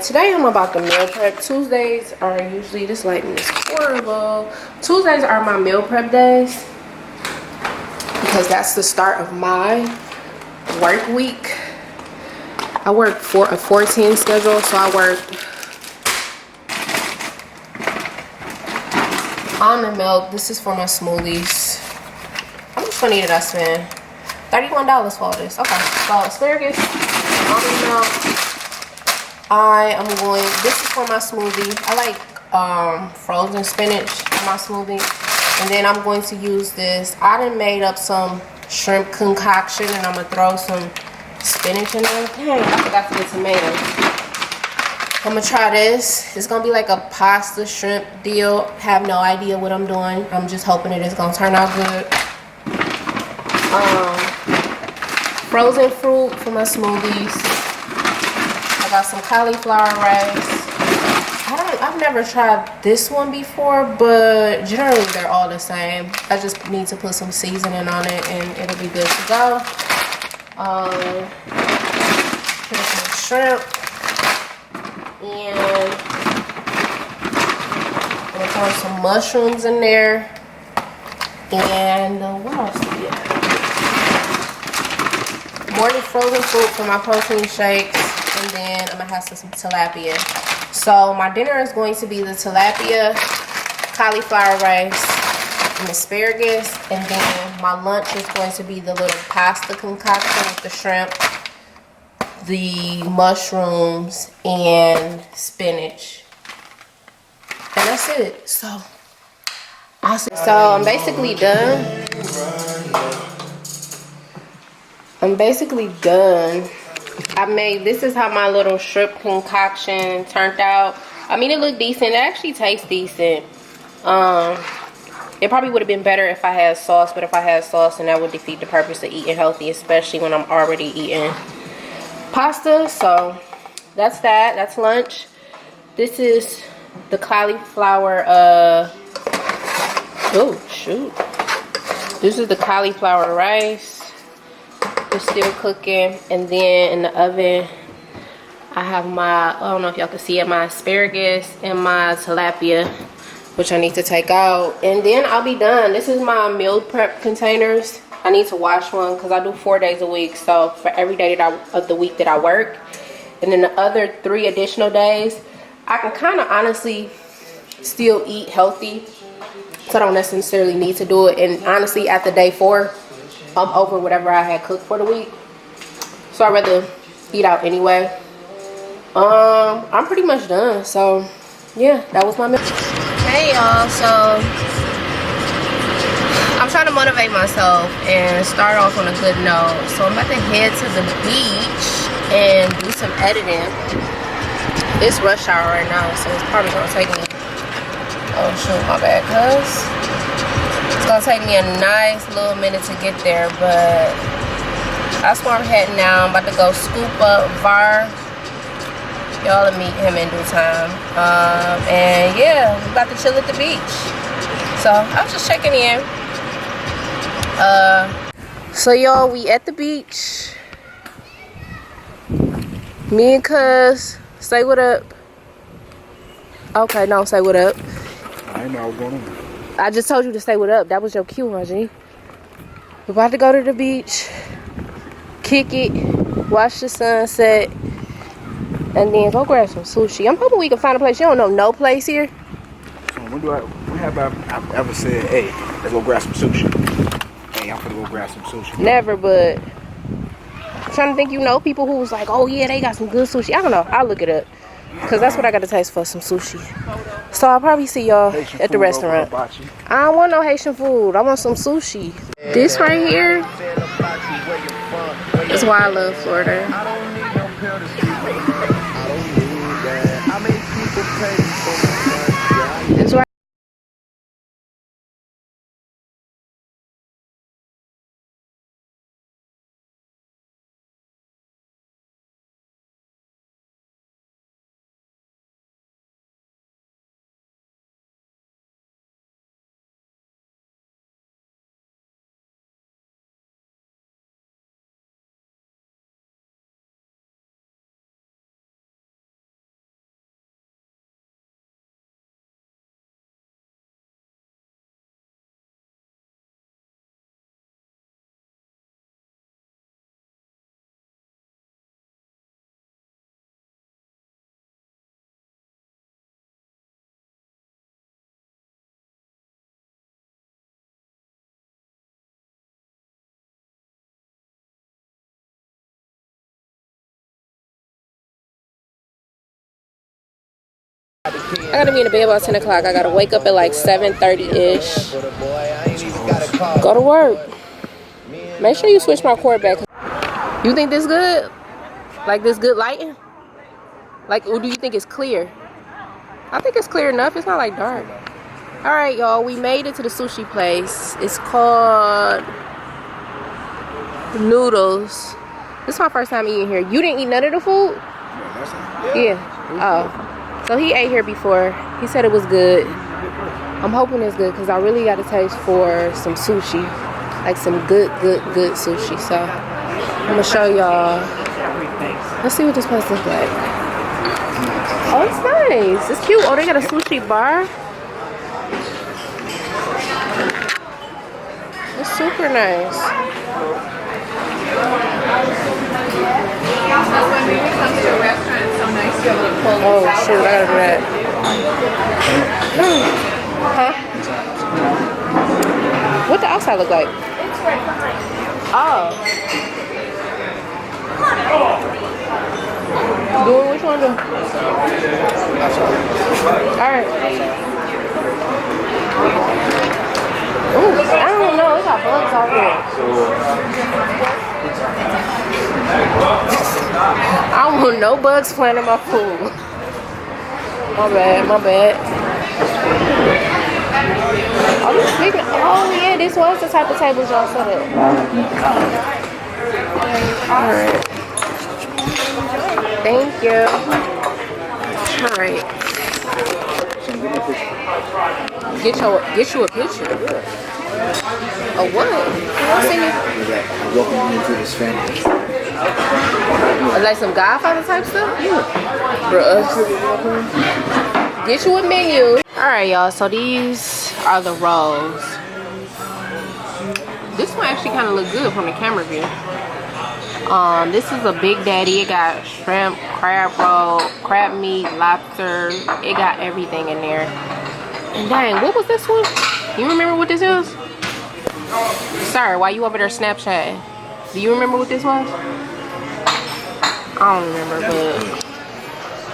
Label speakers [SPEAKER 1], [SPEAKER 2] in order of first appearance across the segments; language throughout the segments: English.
[SPEAKER 1] Today I'm about to meal prep. Tuesdays are usually, this lighting is horrible. Tuesdays are my meal prep days because that's the start of my work week. I work for a 4-10 schedule, so I work almond milk. This is for my smoothies. How much money did I spend? $31 for all this. Okay, so asparagus, almond milk. This is for my smoothie. I like frozen spinach in my smoothie. And then I'm going to use this. I done made up some shrimp concoction and I'm gonna throw some spinach in there. Dang, I forgot to get tomatoes. I'm gonna try this. It's gonna be like a pasta shrimp deal. Have no idea what I'm doing. I'm just hoping it is gonna turn out good. Frozen fruit for my smoothies. I got some cauliflower rice. I've never tried this one before, but generally they're all the same. I just need to put some seasoning on it and it'll be good to go. Put some shrimp. And I'm gonna throw some mushrooms in there. And what else do we have? Morning frozen fruit for my protein shakes. And then I'm gonna have some tilapia. So my dinner is going to be the tilapia, cauliflower rice, and asparagus. And then my lunch is going to be the little pasta concoction with the shrimp, the mushrooms, and spinach. And that's it. So I'm basically done. This is how my little shrimp concoction turned out. I mean, it looked decent. It actually tastes decent. It probably would have been better if I had sauce, but if I had sauce, then that would defeat the purpose of eating healthy, especially when I'm already eating pasta. So that's that. That's lunch. This is the cauliflower. Oh shoot! This is the cauliflower rice. It's still cooking, and then in the oven I have my, I don't know if y'all can see it, my asparagus and my tilapia, which I need to take out, and then I'll be done. This is my meal prep containers. I need to wash one because I do 4 days a week, so for every day of the week that I work, and then the other 3 additional days I can kind of honestly still eat healthy, so I don't necessarily need to do it. And honestly, after day 4 I'm over whatever I had cooked for the week, so I'd rather eat out anyway. I'm pretty much done. So yeah, that was my meal. Hey y'all, so I'm trying to motivate myself and start off on a good note. So I'm about to head to the beach and do some editing. It's rush hour right now, so it's probably gonna take me, oh shoot, my bad, cuz it's gonna take me a nice little minute to get there, but that's where I'm heading now. I'm about to go scoop up Var. Y'all will meet him in due time. And yeah, I'm about to chill at the beach. So I was just checking in. So y'all, we at the beach. Me and cuz, say what up. Okay, no, say what up.
[SPEAKER 2] I know what's going on.
[SPEAKER 1] I just told you to say what up. That was your cue, huh, G? We're about to go to the beach, kick it, watch the sunset, and then go grab some sushi. I'm hoping we can find a place. You don't know no place here?
[SPEAKER 2] So when have I ever said, hey, let's go grab some sushi? Hey, I'm gonna go grab some sushi.
[SPEAKER 1] Never, but I'm trying to think, you know, people who was like, oh yeah, they got some good sushi. I don't know. I'll look it up. Because that's what I got to taste for, some sushi. So I'll probably see y'all at the restaurant. I don't want no Haitian food. I want some sushi. This right here is why I love Florida. It's why I gotta be in the bed about 10 o'clock. I gotta wake up at like 7:30-ish. Go to work. Make sure you switch my cord back. You think this good? Like this good lighting? Like, or do you think it's clear? I think it's clear enough. It's not like dark. All right, y'all. We made it to the sushi place. It's called Noodles. This is my first time eating here. You didn't eat none of the food? Yeah. Oh. So he ate here before. He said it was good. I'm hoping it's good because I really got a taste for some sushi. Like some good sushi. So I'm going to show y'all. Let's see what this place looks like. Oh, it's nice. It's cute. Oh, they got a sushi bar. It's super nice.
[SPEAKER 3] When we come to a restaurant, it's so nice to be able to pull.
[SPEAKER 1] Oh, shoot. I gotta do that. Huh? What the outside look like? Oh. Do it. Which one do? Alright. Ooh, I don't know. It's got bugs out here. I don't want no bugs flying in my food. My bad. Oh, yeah, this was the type of tables y'all set up. Alright. Thank you. Alright. Get you a picture. A what? What's in it?
[SPEAKER 2] Welcome you to this family.
[SPEAKER 1] Like some Godfather type stuff? For us. Get you a menu. Alright, y'all. So these are the rolls. This one actually kind of look good from the camera view. This is a Big Daddy. It got shrimp, crab roll, crab meat, lobster. It got everything in there. And dang, what was this one? You remember what this is? Sir, why you over there Snapchatting? Do you remember what this was? I don't remember, but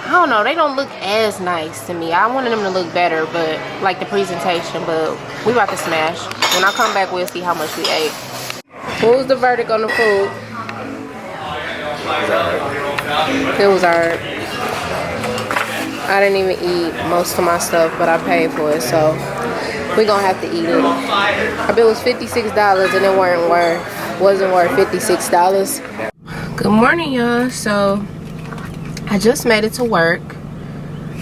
[SPEAKER 1] I don't know. They don't look as nice to me. I wanted them to look better, but like the presentation. But we about to smash. When I come back, we'll see how much we ate. What was the verdict on the food? It was alright. I didn't even eat most of my stuff, but I paid for it, so we gonna have to eat it. I bet it was $56 and it wasn't worth $56. Good morning, y'all. So I just made it to work.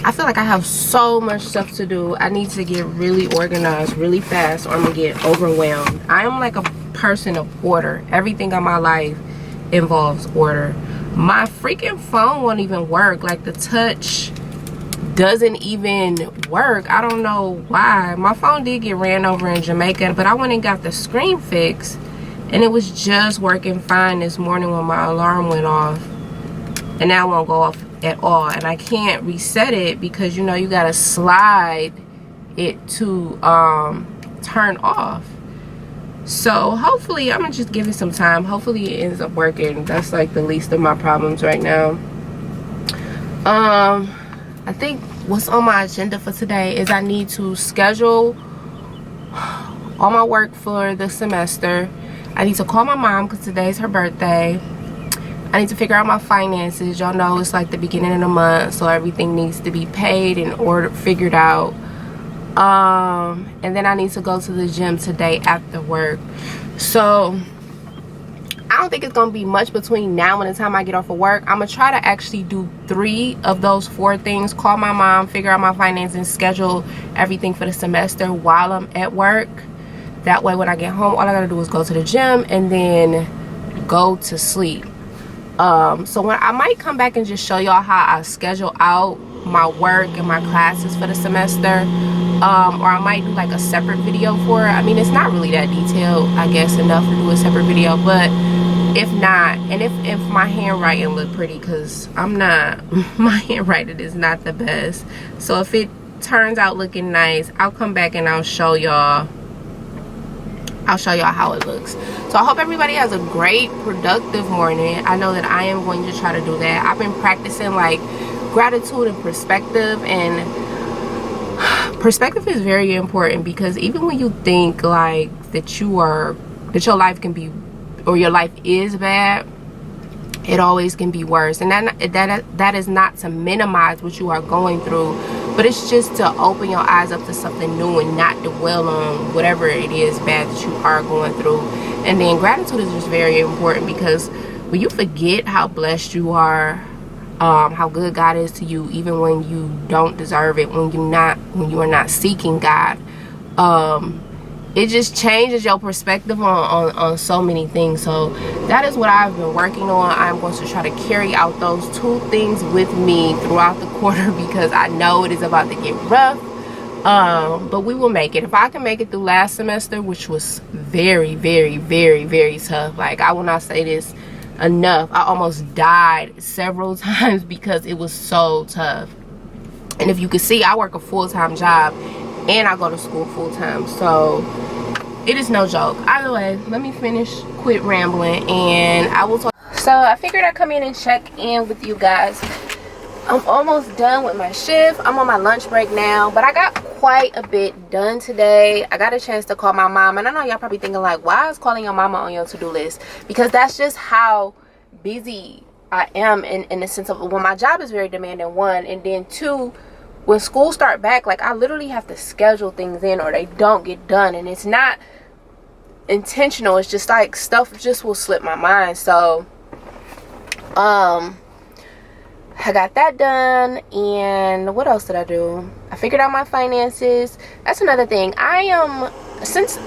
[SPEAKER 1] I feel like I have so much stuff to do. I need to get really organized really fast or I'm gonna get overwhelmed. I am like a person of order. Everything in my life involves order. My freaking phone won't even work. Like the touch doesn't even work. I don't know why. My phone did get ran over in Jamaica, but I went and got the screen fixed and it was just working fine this morning when my alarm went off, and now it won't go off at all. And I can't reset it because you know you gotta slide it to turn off. So hopefully I'm gonna just give it some time. Hopefully it ends up working. That's like the least of my problems right now. I think what's on my agenda for today is I need to schedule all my work for the semester. I need to call my mom because today's her birthday. I need to figure out my finances. Y'all know it's like the beginning of the month, so everything needs to be paid and ordered, figured out. And then I need to go to the gym today after work. So I don't think it's gonna be much between now and the time I get off of work. I'm gonna try to actually do 3 of those 4 things. Call my mom, figure out my finances, schedule everything for the semester while I'm at work. That way when I get home, all I gotta do is go to the gym and then go to sleep. So when I might come back and just show y'all how I schedule out my work and my classes for the semester. Or I might do like a separate video for it. I mean, it's not really that detailed, I guess, enough to do a separate video. But if not, and if my handwriting look pretty, because I'm not, my handwriting is not the best. So if it turns out looking nice, I'll come back and I'll show y'all how it looks. So I hope everybody has a great productive morning. I know that I am going to try to do that. I've been practicing like gratitude and perspective, and perspective is very important, because even when you think like that your life can be, or your life is bad, it always can be worse. And that is not to minimize what you are going through, but it's just to open your eyes up to something new and not dwell on whatever it is bad that you are going through. And then gratitude is just very important, because when you forget how blessed you are, how good God is to you, even when you don't deserve it, when you are not seeking God, it just changes your perspective on so many things. So that is what I've been working on. I'm going to try to carry out those 2 things with me throughout the quarter, because I know it is about to get rough, but we will make it. If I can make it through last semester, which was very, very, very, very tough, like, I will not say this enough, I almost died several times because it was so tough. And if you could see, I work a full-time job and I go to school full-time, so it is no joke. Either way, let me quit rambling, and I will talk. So I figured I'd come in and check in with you guys. I'm almost done with my shift. I'm on my lunch break now, but I got quite a bit done today. I got a chance to call my mom, and I know y'all probably thinking like, why is calling your mama on your to-do list? Because that's just how busy I am, in the sense of, when my job is very demanding, 1, and then 2, when school start back, like, I literally have to schedule things in or they don't get done, and it's not intentional. It's just like stuff just will slip my mind. So I got that done. And what else did I do? I figured out my finances. That's another thing. Since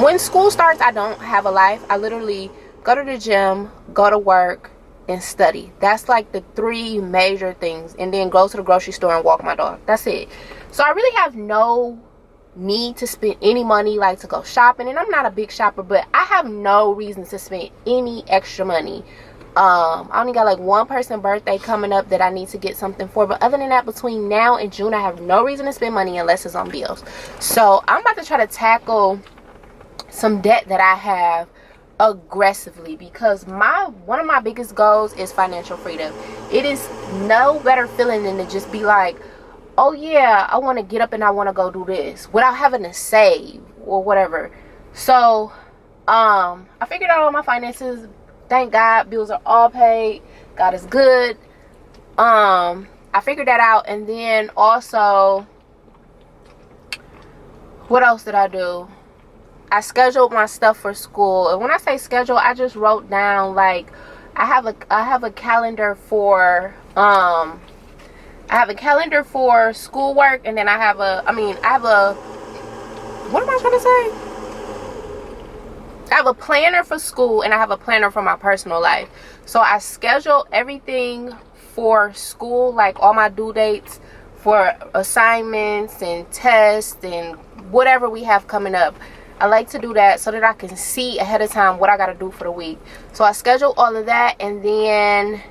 [SPEAKER 1] when school starts, I don't have a life. I literally go to the gym, go to work, and study. That's like the 3 major things, and then go to the grocery store and walk my dog. That's it. So I really have no need to spend any money, like to go shopping, and I'm not a big shopper, but I have no reason to spend any extra money. I only got like 1 person birthday coming up that I need to get something for, but other than that, between now and June, I have no reason to spend money unless it's on bills. So I'm about to try to tackle some debt that I have aggressively, because one of my biggest goals is financial freedom. It is no better feeling than to just be like, oh yeah, I want to get up and I want to go do this, without having to save or whatever. So I figured out all my finances. Thank God, bills are all paid. God is good. I figured that out. And then also, what else did I do? I scheduled my stuff for school. And when I say schedule, I just wrote down, like, I have a calendar for schoolwork, and then I have a what am I trying to say? I have a planner for school, and I have a planner for my personal life. So I schedule everything for school, like all my due dates for assignments and tests and whatever we have coming up. I like to do that so that I can see ahead of time what I got to do for the week. So I schedule all of that, and then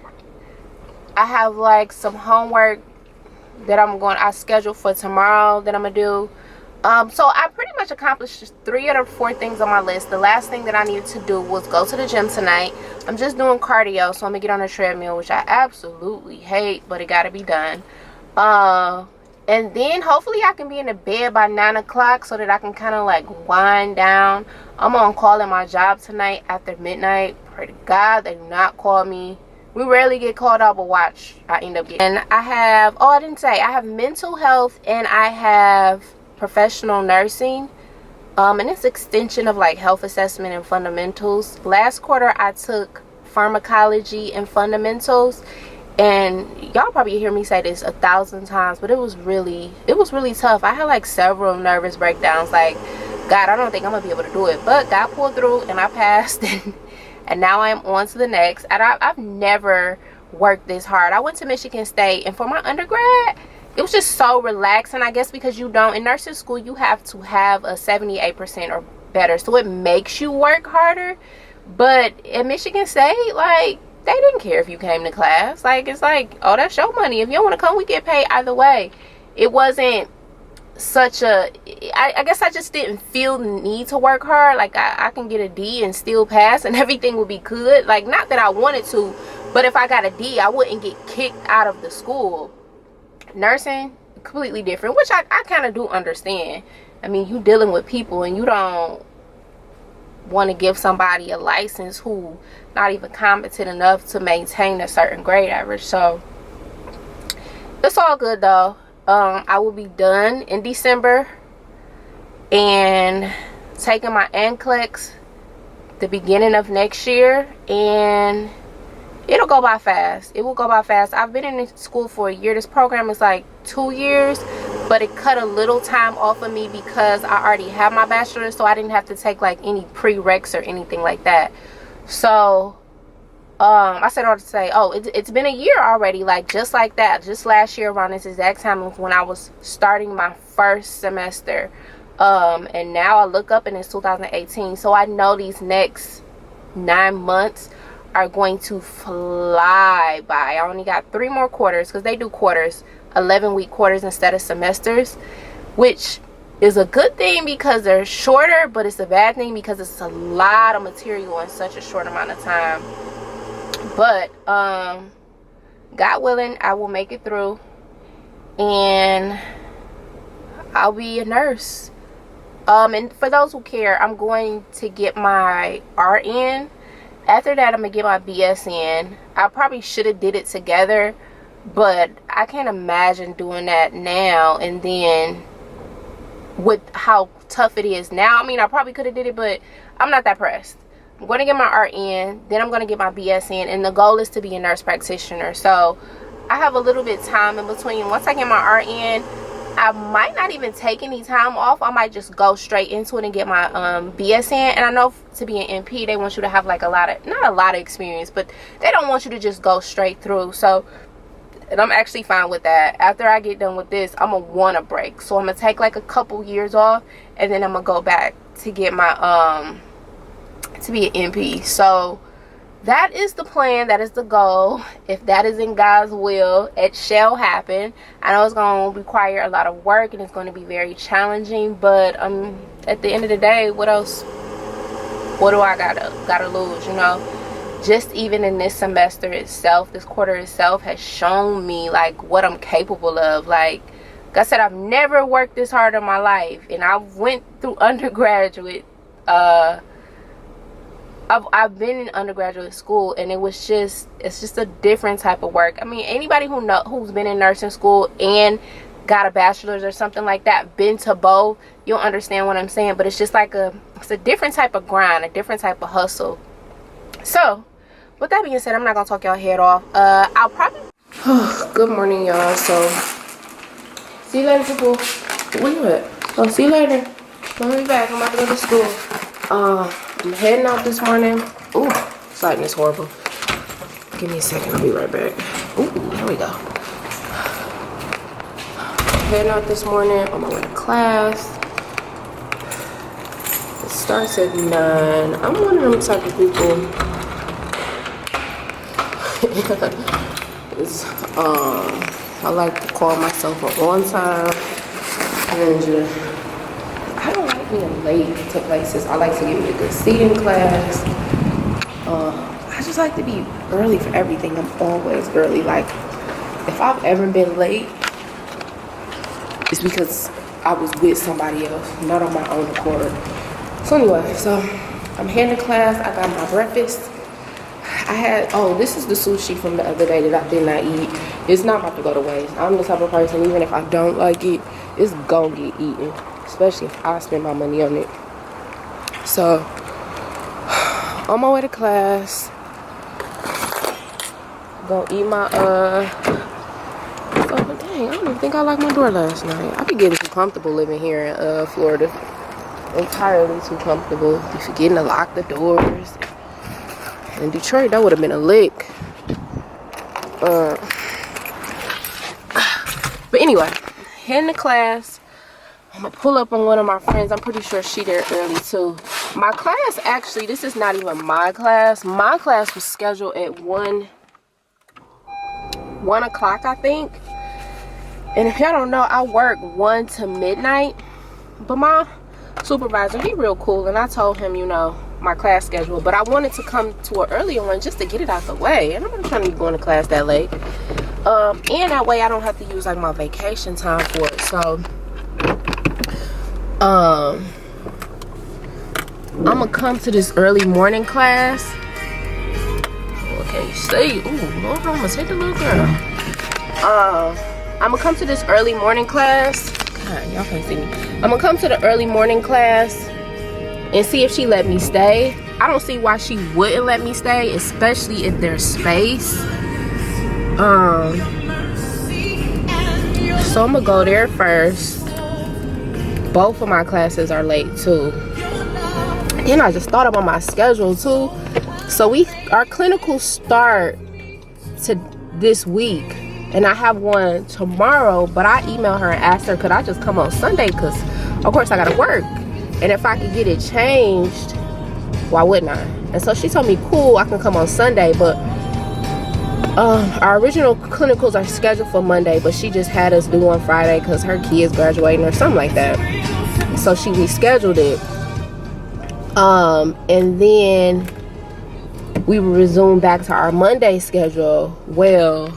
[SPEAKER 1] I have like some homework that I scheduled for tomorrow that I'm going to do. So I pretty much accomplished 3 out of 4 things on my list. The last thing that I needed to do was go to the gym tonight. I'm just doing cardio, so I'm going to get on a treadmill, which I absolutely hate, but it got to be done. And then hopefully I can be in the bed by 9 o'clock so that I can kind of like wind down. I'm on call at my job tonight after midnight. Pray to God they do not call me. We rarely get called out, but watch, I end up getting. And I have, I have mental health, and I have professional nursing. And it's extension of like health assessment and fundamentals. Last quarter I took pharmacology and fundamentals. And y'all probably hear me say this 1,000 times, but it was really tough. I had like several nervous breakdowns, like, God, I don't think I'm gonna be able to do it, but God pulled through and I passed. And now I'm on to the next. And I've never worked this hard. I went to Michigan State, and for my undergrad, it was just so relaxing. I guess because you don't, in nursing school, you have to have a 78% or better, so it makes you work harder. But at Michigan State, like, they didn't care if you came to class. Like, it's like, oh, that's your money. If you don't want to come, we get paid either way. It wasn't such a, I guess I just didn't feel the need to work hard. Like, I can get a D and still pass, and everything would be good. Like, not that I wanted to, but if I got a D, I wouldn't get kicked out of the school. Nursing, completely different, which I kind of do understand. I mean, you dealing with people and you don't want to give somebody a license who not even competent enough to maintain a certain grade average. So it's all good though. I will be done in December and taking my NCLEX the beginning of next year, and it'll go by fast. It will go by fast. I've been in school for a year. This program is like 2 years, but it cut a little time off of me because I already have my bachelor's, so I didn't have to take like any prereqs or anything like that. So I said all to say, oh, it's been a year already, like just like that. Just last year around this exact time was when I was starting my first semester. And now I look up and it's 2018, so I know these next 9 months are going to fly by. I only got 3 more quarters, because they do quarters, 11-week quarters instead of semesters, which is a good thing because they're shorter, but it's a bad thing because it's a lot of material in such a short amount of time. But God willing, I will make it through and I'll be a nurse. And for those who care, I'm going to get my RN. After that, I'm gonna get my BSN. I probably should have did it together, but I can't imagine doing that now and then with how tough it is now. I mean, I probably could have did it, but I'm not that pressed. I'm going to get my RN, then I'm going to get my BSN, and the goal is to be a nurse practitioner. So I have a little bit of time in between. Once I get my RN, I might not even take any time off. I might just go straight into it and get my BSN. And I know to be an NP, they want you to have like not a lot of experience, but they don't want you to just go straight through. So, and I'm actually fine with that. After I get done with this, I'm gonna want a break. So I'm gonna take like a couple years off, and then I'm gonna go back to get my to be an NP. So that is the plan. That is the goal. If that is in God's will, it shall happen. I know it's going to require a lot of work and it's going to be very challenging, but at the end of the day, what else? What do I gotta lose? You know, just even in this semester itself, this quarter itself has shown me like what I'm capable of. Like I said, I've never worked this hard in my life, and I went through undergraduate. I've been in undergraduate school, and it's just a different type of work. I mean, anybody who's been in nursing school and got a bachelor's or something like that, been to both, you'll understand what I'm saying. But it's just like it's a different type of grind, a different type of hustle. So with that being said, I'm not gonna talk y'all head off. I'll probably good morning, y'all. So see you later, people. Where you at? Oh, see you later. I'll be back. I'm about to go to school. I'm heading out this morning. Ooh, this lighting is horrible. Give me a second, I'll be right back. Ooh, there we go. Heading out this morning on my way to class. It starts at 9. I'm one of them type of people. I like to call myself an on time ninja. I don't like being late to places. I like to give me a good seat in class. I just like to be early for everything. I'm always early. Like, if I've ever been late, it's because I was with somebody else, not on my own accord. So anyway, so I'm heading to class. I got my breakfast. This is the sushi from the other day that I did not eat. It's not about to go to waste. I'm the type of person, even if I don't like it, it's gonna get eaten. Especially if I spend my money on it. So, on my way to class, gonna eat my, oh, dang, I don't even think I locked my door last night. I be getting too comfortable living here in Florida. Entirely too comfortable. Be forgetting to lock the doors. In Detroit, that would have been a lick. But anyway, heading to class. I'm gonna pull up on one of my friends. I'm pretty sure she there early too. My class, actually, this is not even my class. My class was scheduled at 1 o'clock, I think. And if y'all don't know, I work 1 to midnight. But my supervisor, he real cool, and I told him, you know, my class schedule. But I wanted to come to an earlier one just to get it out the way. And I'm not trying to be going to class that late. And that way I don't have to use like my vacation time for it. So I'm gonna come to this early morning class. Okay, see, ooh, Lord, I almost hit the little girl. I'm gonna come to this early morning class. God, y'all can't see me. I'm gonna come to the early morning class and see if she let me stay. I don't see why she wouldn't let me stay, especially if there's space. So I'm gonna go there first. Both of my classes are late too. Then I just thought about my schedule too. So our clinicals start to this week, and I have one tomorrow, but I emailed her and asked her could I just come on Sunday, because of course I gotta work, and if I could get it changed, why wouldn't I? And so she told me cool, I can come on Sunday, but our original clinicals are scheduled for Monday, but she just had us do on Friday because her kid's graduating or something like that. So she rescheduled it. And then we resume back to our Monday schedule. Well,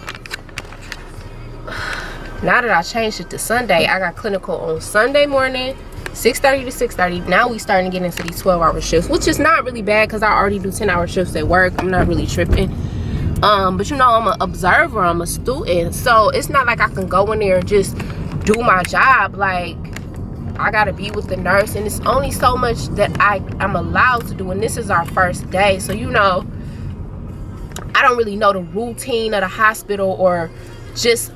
[SPEAKER 1] now that I changed it to Sunday, I got clinical on Sunday morning, 6:30 to 6:30. Now we starting to get into these 12-hour shifts, which is not really bad because I already do 10-hour shifts at work. I'm not really tripping. But you know, I'm an observer, I'm a student, so it's not like I can go in there and just do my job. Like, I gotta be with the nurse, and it's only so much that I'm allowed to do, and this is our first day, so you know, I don't really know the routine of the hospital or just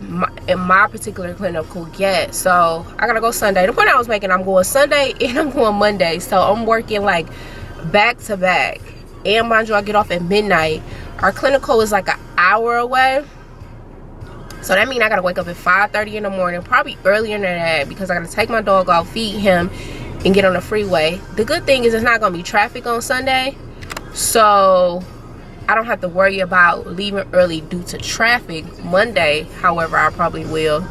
[SPEAKER 1] in my particular clinical yet. So I gotta go Sunday. The point I was making, I'm going Sunday and I'm going Monday, so I'm working like back to back. And mind you, I get off at midnight. Our clinical is like an hour away, so that means I gotta wake up at 5:30 in the morning, probably earlier than that, because I gotta take my dog out, feed him, and get on the freeway. The good thing is it's not gonna be traffic on Sunday, so I don't have to worry about leaving early due to traffic Monday. However, I probably will.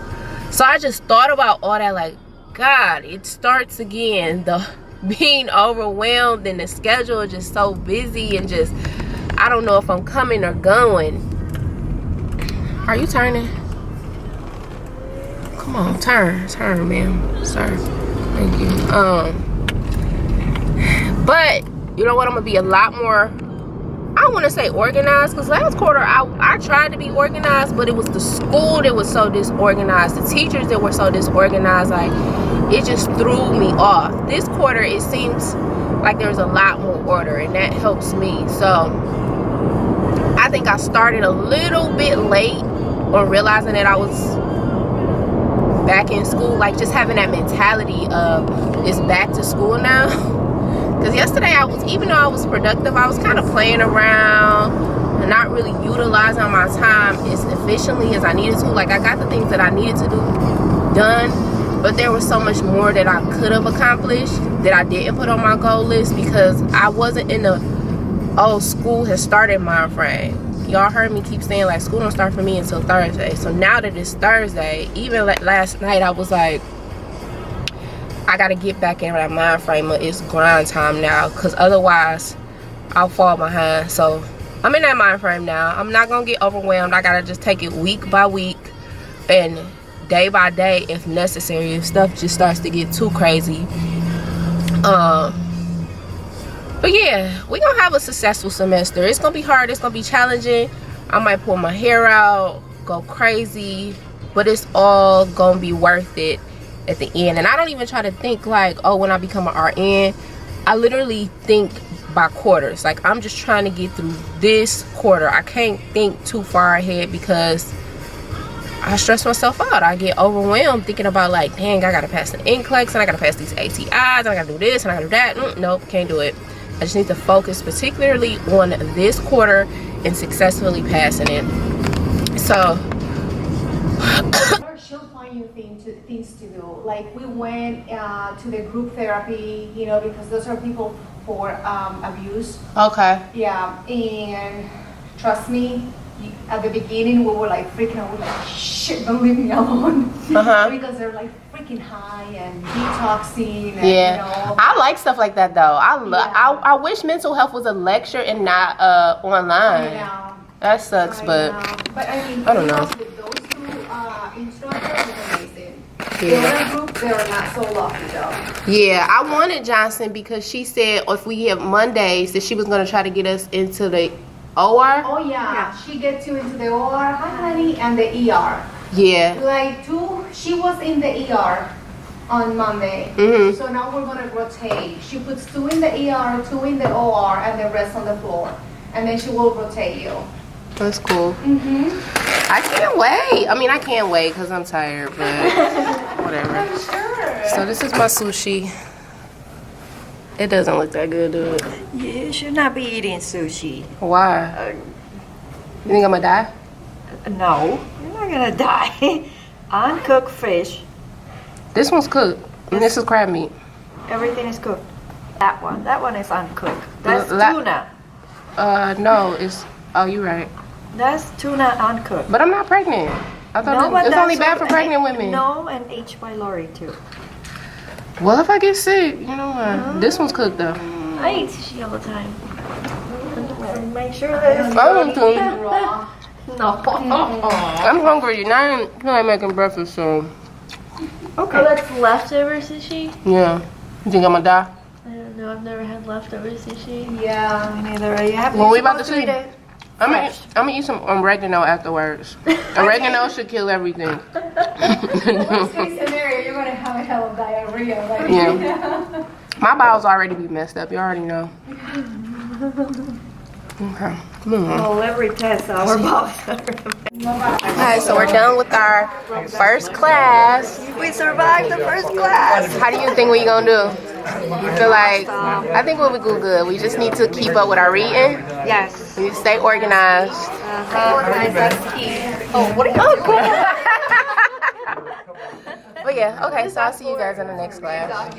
[SPEAKER 1] So I just thought about all that, like, God, it starts again, the being overwhelmed, and the schedule is just so busy, and just I don't know if I'm coming or going. Are you turning? Come on, turn, ma'am, sir. Thank you. But you know what? I'm gonna be a lot more, I don't want to say organized, because last quarter I tried to be organized, but it was the school that was so disorganized, the teachers that were so disorganized, like it just threw me off. This quarter it seems like there's a lot more order, and that helps me. So I think I started a little bit late on realizing that I was back in school, like just having that mentality of it's back to school now. Because yesterday even though I was productive, I was kind of playing around and not really utilizing my time as efficiently as I needed to. Like, I got the things that I needed to do done, but there was so much more that I could have accomplished that I didn't put on my goal list because I wasn't in the school has started mind frame. Y'all heard me keep saying like school don't start for me until Thursday. So now that it's Thursday, even like last night, I was like, I gotta get back in that mind frame of it's grind time now, because otherwise I'll fall behind. So I'm in that mind frame now. I'm not gonna get overwhelmed. I gotta just take it week by week and day by day if necessary, if stuff just starts to get too crazy. But yeah, we're gonna have a successful semester. It's gonna be hard, it's gonna be challenging. I might pull my hair out, go crazy, but it's all gonna be worth it at the end. And I don't even try to think like, oh, when I become an RN, I literally think by quarters. Like, I'm just trying to get through this quarter. I can't think too far ahead because I stress myself out. I get overwhelmed thinking about like, dang, I gotta pass the NCLEX and I gotta pass these ATIs and I gotta do this and I gotta do that. Nope, can't do it. I just need to focus particularly on this quarter and successfully passing it. So
[SPEAKER 4] she'll find you things to do. Like, we went to the group therapy, you know, because those are people for abuse.
[SPEAKER 1] okay.
[SPEAKER 4] Yeah, and trust me, at the beginning we were like freaking out. We were like, shit, don't leave me alone. Because they're like freaking high and detoxing. And,
[SPEAKER 1] Yeah,
[SPEAKER 4] you know,
[SPEAKER 1] I like stuff like that though. I wish mental health was a lecture and not online.
[SPEAKER 4] yeah.
[SPEAKER 1] That sucks, but
[SPEAKER 4] I mean,
[SPEAKER 1] I don't know.
[SPEAKER 4] With those instructor was amazing. The
[SPEAKER 1] Yeah.
[SPEAKER 4] other group, they were not so lucky though.
[SPEAKER 1] Yeah, I wanted Johnson because she said if we have Mondays that she was gonna try to get us into the OR.
[SPEAKER 4] Oh yeah, she gets you into the OR, hi honey, and the ER.
[SPEAKER 1] Yeah.
[SPEAKER 4] Like she was in the ER on Monday.
[SPEAKER 1] Mhm.
[SPEAKER 4] So now we're gonna rotate. She puts 2 in the ER, 2 in the OR, and the rest on the floor. And then she will rotate you.
[SPEAKER 1] That's cool.
[SPEAKER 4] Mm-hmm.
[SPEAKER 1] I can't wait. I mean, I can't wait because I'm tired, but whatever.
[SPEAKER 4] I'm sure.
[SPEAKER 1] So this is my sushi. It doesn't look that good, dude.
[SPEAKER 5] You should not be eating sushi.
[SPEAKER 1] Why? You think I'm gonna die?
[SPEAKER 5] No, you're not gonna die. Uncooked fish,
[SPEAKER 1] This one's cooked. And this is crab meat.
[SPEAKER 5] everything is cooked. That one is uncooked. That's
[SPEAKER 1] La-
[SPEAKER 5] tuna.
[SPEAKER 1] No, it's. Oh, you're right.
[SPEAKER 5] That's tuna uncooked.
[SPEAKER 1] But I'm not pregnant. I thought
[SPEAKER 5] but
[SPEAKER 1] it's only
[SPEAKER 5] that's
[SPEAKER 1] bad for
[SPEAKER 5] what-
[SPEAKER 1] pregnant women.
[SPEAKER 5] No, and H. pylori too.
[SPEAKER 1] Well, if I get sick, you know what? This one's cooked though.
[SPEAKER 5] I eat sushi all the time. Make sure that it's
[SPEAKER 1] I want to.
[SPEAKER 4] Raw.
[SPEAKER 5] no.
[SPEAKER 1] I'm hungry. Now I'm like making breakfast, so
[SPEAKER 5] Okay.
[SPEAKER 6] That's leftover sushi?
[SPEAKER 1] yeah. You think I'm gonna die?
[SPEAKER 6] I don't know. I've never had leftover sushi.
[SPEAKER 4] Yeah.
[SPEAKER 5] Me neither. You have
[SPEAKER 1] Well, we
[SPEAKER 5] you're
[SPEAKER 1] about to
[SPEAKER 5] supposed
[SPEAKER 1] see.
[SPEAKER 5] eat it.
[SPEAKER 1] I'm gonna eat some oregano afterwards. Oregano should kill everything.
[SPEAKER 4] Worst case scenario, you're gonna have a hell of diarrhea. Like,
[SPEAKER 1] Yeah. My bowels already be messed up. You already know. Okay.
[SPEAKER 5] Oh, every test our boss.
[SPEAKER 1] Alright, so we're done with our first class.
[SPEAKER 5] We survived the first class.
[SPEAKER 1] How do you think we gonna do? You feel like I think we'll be good. We just need to keep up with our reading.
[SPEAKER 5] Yes.
[SPEAKER 1] We need to stay organized.
[SPEAKER 4] organized, that's key. Oh, what are you
[SPEAKER 1] But yeah, okay, so I'll see you guys in the next class.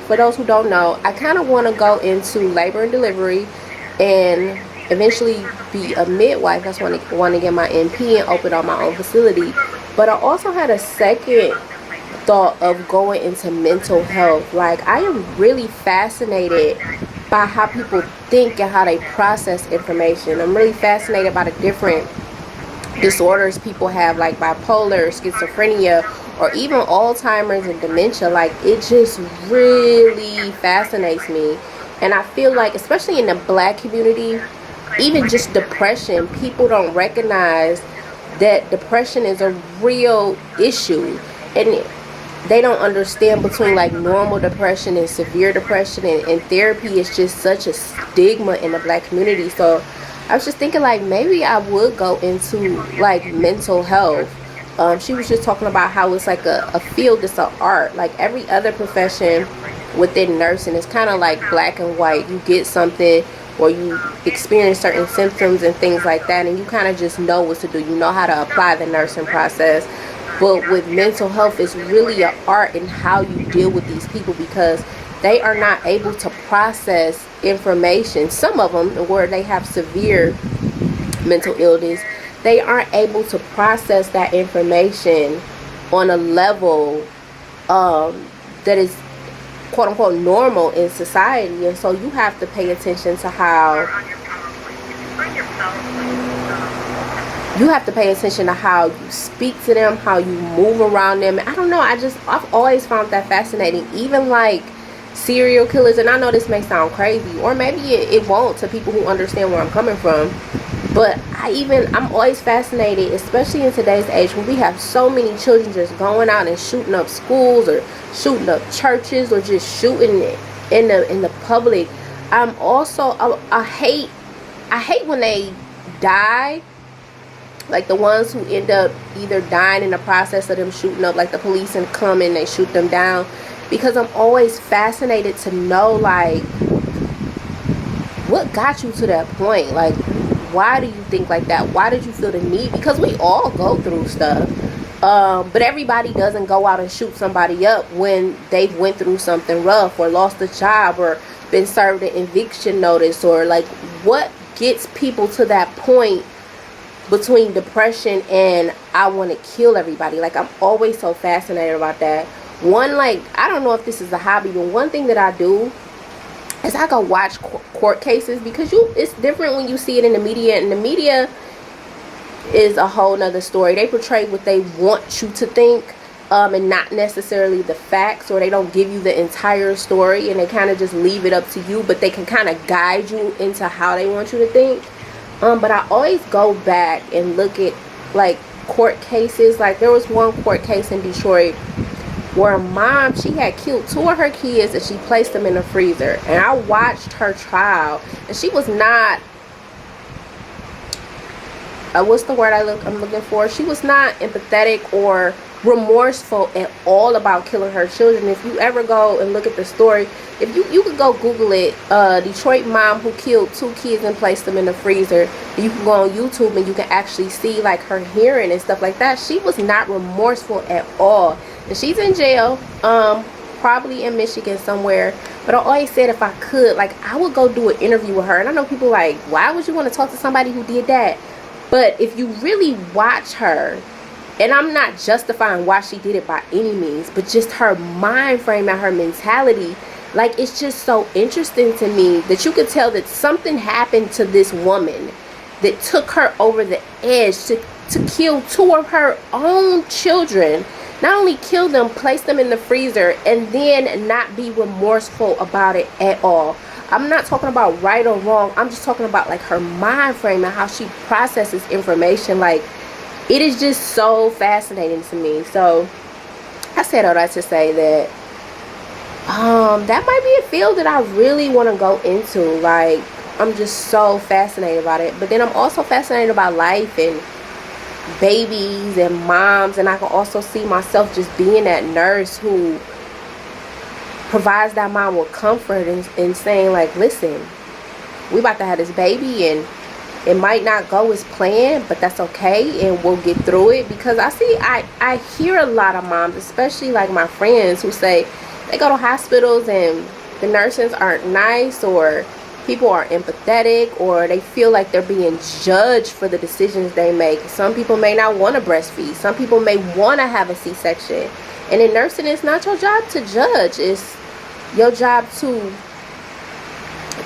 [SPEAKER 1] For those who don't know, I kind of want to go into labor and delivery and eventually be a midwife. That's when I want to get my NP and open up my own facility. But I also had a second thought of going into mental health. Like, I am really fascinated by how people think and how they process information. I'm really fascinated by the different disorders people have, like bipolar, schizophrenia, or even Alzheimer's and dementia. Like, it just really fascinates me. And I feel like, especially in the Black community, even just depression, people don't recognize that depression is a real issue, and they don't understand between like normal depression and severe depression, and therapy is just such a stigma in the Black community. So I was just thinking, like, maybe I would go into like mental health. She was just talking about how it's like a field, it's an art. Like every other profession within nursing, it's kind of like black and white. You get something or you experience certain symptoms and things like that, and you kind of just know what to do. You know how to apply the nursing process. But with mental health, it's really an art in how you deal with these people, because they are not able to process information. Some of them, where they have severe mental illness, they aren't able to process that information on a level that is quote unquote normal in society. And so you have to pay attention to how you speak to them, how you move around them. I don't know, I've always found that fascinating. Even like serial killers, and I know this may sound crazy, or maybe it won't to people who understand where I'm coming from, but I'm always fascinated, especially in today's age when we have so many children just going out and shooting up schools or shooting up churches or just shooting in the public. I'm also I hate when they die, like the ones who end up either dying in the process of them shooting up, like the police and come and they shoot them down, because I'm always fascinated to know, like, what got you to that point? Like, why do you think like that? Why did you feel the need? Because we all go through stuff, but everybody doesn't go out and shoot somebody up when they went through something rough or lost a job or been served an eviction notice, or like what gets people to that point between depression and I want to kill everybody. Like, I'm always so fascinated about that. One, like, I don't know if this is a hobby, but one thing that I do is I go watch court cases, because it's different when you see it in the media. In the media, is a whole nother story. They portray what they want you to think, and not necessarily the facts, or they don't give you the entire story, and they kind of just leave it up to you, but they can kind of guide you into how they want you to think. But I always go back and look at like court cases. Like there was one court case in Detroit where a mom, she had killed 2 of her kids and she placed them in the freezer, and I watched her trial, and she was not what's the word I'm looking for? She was not empathetic or remorseful at all about killing her children. If you ever go and look at the story, if you could go Google it, Detroit mom who killed 2 kids and placed them in the freezer. You can go on YouTube and you can actually see like her hearing and stuff like that. She was not remorseful at all, and she's in jail, probably in Michigan somewhere. But I always said if I could, like, I would go do an interview with her. And I know people like, why would you want to talk to somebody who did that? But if you really watch her, and I'm not justifying why she did it by any means, but just her mind frame and her mentality, like, it's just so interesting to me that you could tell that something happened to this woman that took her over the edge to kill 2 of her own children. Not only kill them, place them in the freezer, and then not be remorseful about it at all. I'm not talking about right or wrong. I'm just talking about like her mind frame and how she processes information. Like, it is just so fascinating to me. So I said all that to say that that might be a field that I really want to go into. Like, I'm just so fascinated about it. But then I'm also fascinated about life and babies and moms, and I can also see myself just being that nurse who provides that mom with comfort and saying like, listen, we about to have this baby, and it might not go as planned, but that's okay, and we'll get through it. Because I hear a lot of moms, especially like my friends, who say they go to hospitals and the nurses aren't nice, or people are empathetic, or they feel like they're being judged for the decisions they make. Some people may not want to breastfeed. Some people may want to have a C-section. And in nursing, it's not your job to judge. It's your job to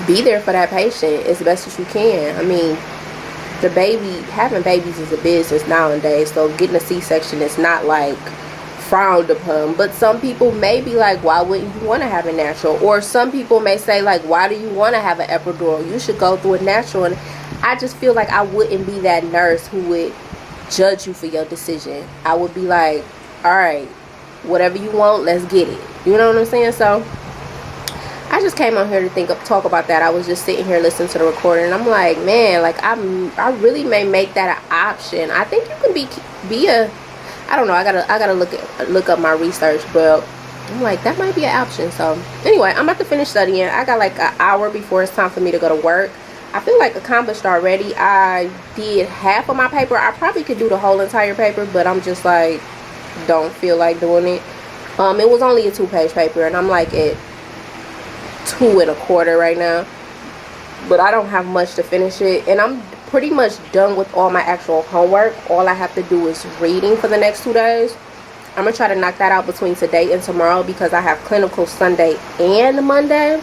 [SPEAKER 1] be there for that patient as best as you can. I mean, having babies is a business nowadays, so getting a C-section is not like frowned upon. But some people may be like, why wouldn't you want to have a natural? Or some people may say like, why do you want to have an epidural? You should go through a natural. And I just feel like I wouldn't be that nurse who would judge you for your decision. I would be like, all right, whatever you want, let's get it. You know what I'm saying? So I just came on here to talk about that. I was just sitting here listening to the recording, and I'm like, man, like I really may make that an option. I think you can be a, I don't know, I gotta look up my research, but I'm like, that might be an option. So anyway, I'm about to finish studying. I got like an hour before it's time for me to go to work. I feel like accomplished already. I did half of my paper. I probably could do the whole entire paper, but I'm just like, don't feel like doing it. It was only a 2-page paper, and I'm like at 2 1/4 right now, but I don't have much to finish it, and I'm pretty much done with all my actual homework. All I have to do is reading for the next 2 days. I'm gonna try to knock that out between today and tomorrow, because I have clinical Sunday and Monday.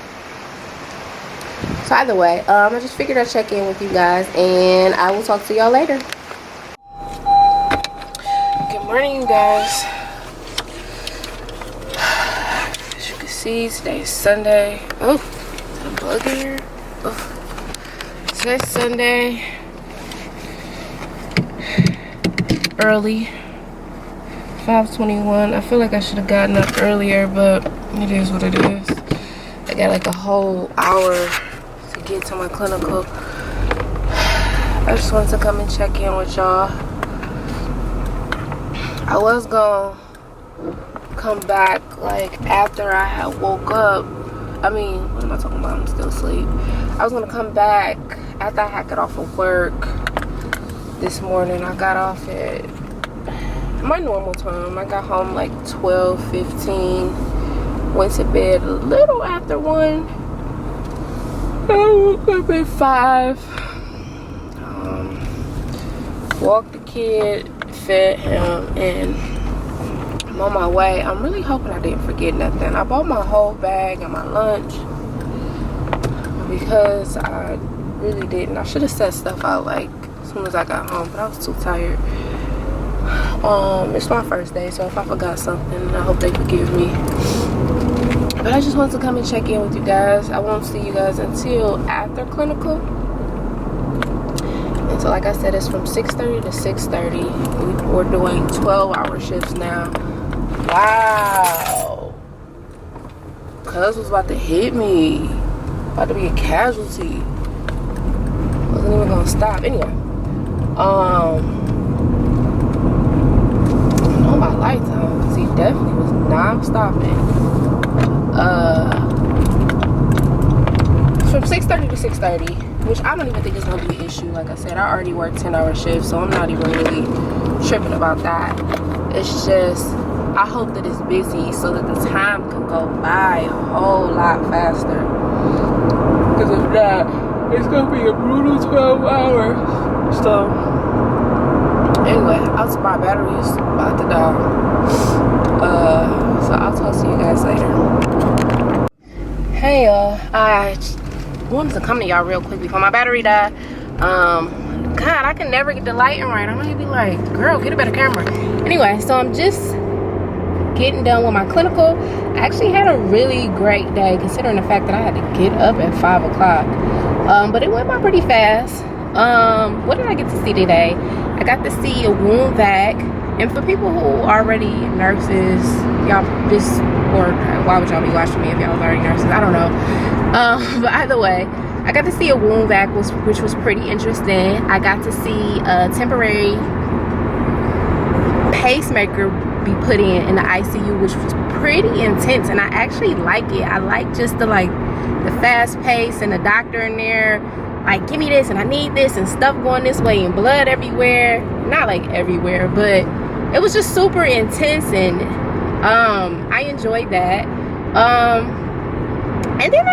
[SPEAKER 1] So either way, I just figured I'd check in with you guys, and I will talk to y'all later. Good morning, you guys. As you can see, today is Sunday. Oh, is there a bug in here? Oh. Today's Sunday. Early. 5:21. I feel like I should have gotten up earlier, but it is what it is. I got like a whole hour to get to my clinical. I just wanted to come and check in with y'all. I was gonna come back like after I had woke up. I mean, what am I talking about? I'm still asleep. I was gonna come back after I had got off of work this morning. I got off at my normal time. I got home like 12:15. Went to bed a little after 1. I woke up at 5. Walked the kid, fed him, and I'm on my way. I'm really hoping I didn't forget nothing. I bought my whole bag and my lunch because I really didn't. I should have set stuff out like so soon as I got home, but I was too tired. It's my first day, so if I forgot something, I hope they forgive me. But I just wanted to come and check in with you guys. I won't see you guys until after clinical. And so like I said, it's from 6:30 to 6:30. We're doing 12-hour shifts now. Wow. Cuz was about to hit me. About to be a casualty. Wasn't even gonna stop. Anyway. On my lights on, because he definitely was non-stopping. From 6:30 to 6:30, which I don't even think is gonna be an issue. Like I said, I already work 10-hour shifts, so I'm not even really tripping about that. It's just, I hope that it's busy so that the time can go by a whole lot faster. Because if not, it's gonna be a brutal 12 hours. So, anyway, my battery is about to die. So I'll talk to you guys later. Hey y'all, I wanted to come to y'all real quick before my battery died. God, I can never get the lighting right. I'm gonna be like, girl, get a better camera. Anyway, so I'm just getting done with my clinical. I actually had a really great day considering the fact that I had to get up at 5 o'clock. But it went by pretty fast. What did I get to see today? I got to see a wound vac. And for people who are already nurses, y'all just, or why would y'all be watching me if y'all was already nurses? I don't know. But either way, I got to see a wound vac, which was pretty interesting. I got to see a temporary pacemaker be put in the ICU, which was pretty intense, and I actually like it. I like just the fast pace and the doctor in there like, give me this and I need this and stuff going this way and blood everywhere. Not like everywhere, but it was just super intense, and I enjoyed that. And then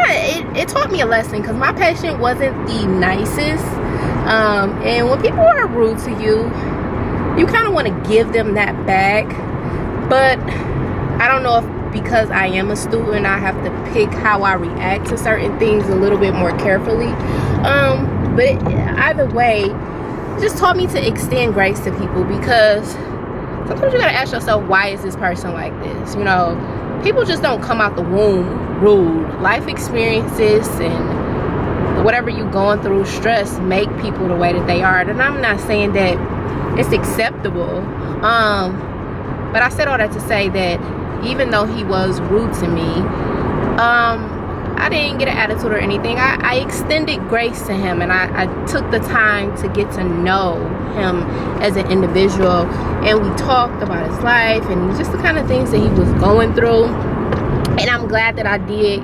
[SPEAKER 1] it taught me a lesson, because my patient wasn't the nicest, and when people are rude to you, you kind of want to give them that back. But I don't know if because I am a student, I have to pick how I react to certain things a little bit more carefully. But either way, it just taught me to extend grace to people, because sometimes you gotta ask yourself, why is this person like this? You know, people just don't come out the womb rude. Life experiences and whatever you're going through, stress, make people the way that they are. And I'm not saying that it's acceptable, but I said all that to say that even though he was rude to me, I didn't get an attitude or anything. I extended grace to him, and I took the time to get to know him as an individual, and we talked about his life and just the kind of things that he was going through. And I'm glad that I did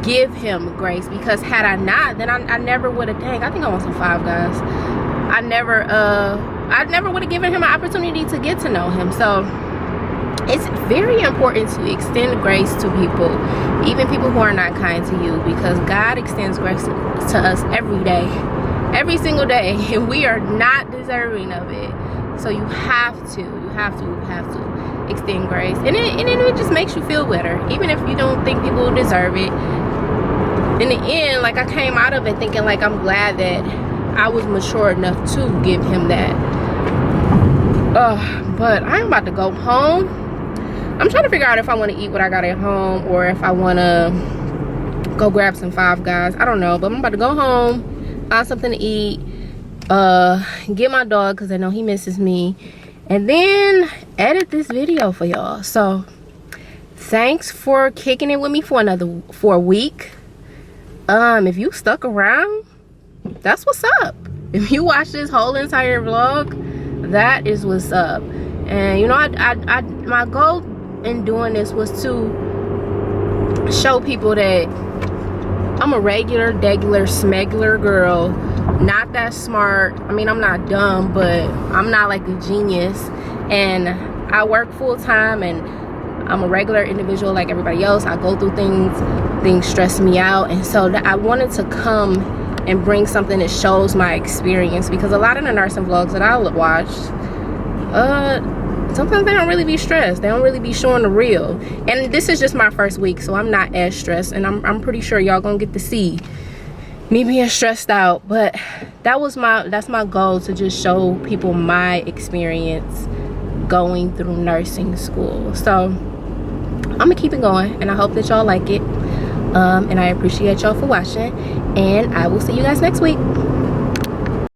[SPEAKER 1] give him grace, because had I not, then I never would have, dang, I think I want some Five Guys. I never would have given him an opportunity to get to know him. So it's very important to extend grace to people, even people who are not kind to you, because God extends grace to us every day, every single day, and we are not deserving of it. So you have to extend grace, and it just makes you feel better, even if you don't think people deserve it. In the end, like, I came out of it thinking, like, I'm glad that I was mature enough to give him that. But I'm about to go home. I'm trying to figure out if I want to eat what I got at home, or if I want to go grab some Five Guys. I don't know, but I'm about to go home, find something to eat, get my dog, because I know he misses me, and then edit this video for y'all. So thanks for kicking it with me for a week. If you stuck around, that's what's up. If you watch this whole entire vlog, that is what's up. And you know, my goal in doing this was to show people that I'm a regular, smegular girl, not that smart. I mean, I'm not dumb, but I'm not like a genius, and I work full-time, and I'm a regular individual like everybody else. I go through things stress me out, and so I wanted to come and bring something that shows my experience, because a lot of the nursing vlogs that I watched, sometimes they don't really be stressed. They don't really be showing the real. And this is just my first week, so I'm not as stressed, and I'm pretty sure y'all gonna get to see me being stressed out. But that's my goal, to just show people my experience going through nursing school. So I'm gonna keep it going, and I hope that y'all like it. And I appreciate y'all for watching, and I will see you guys next week.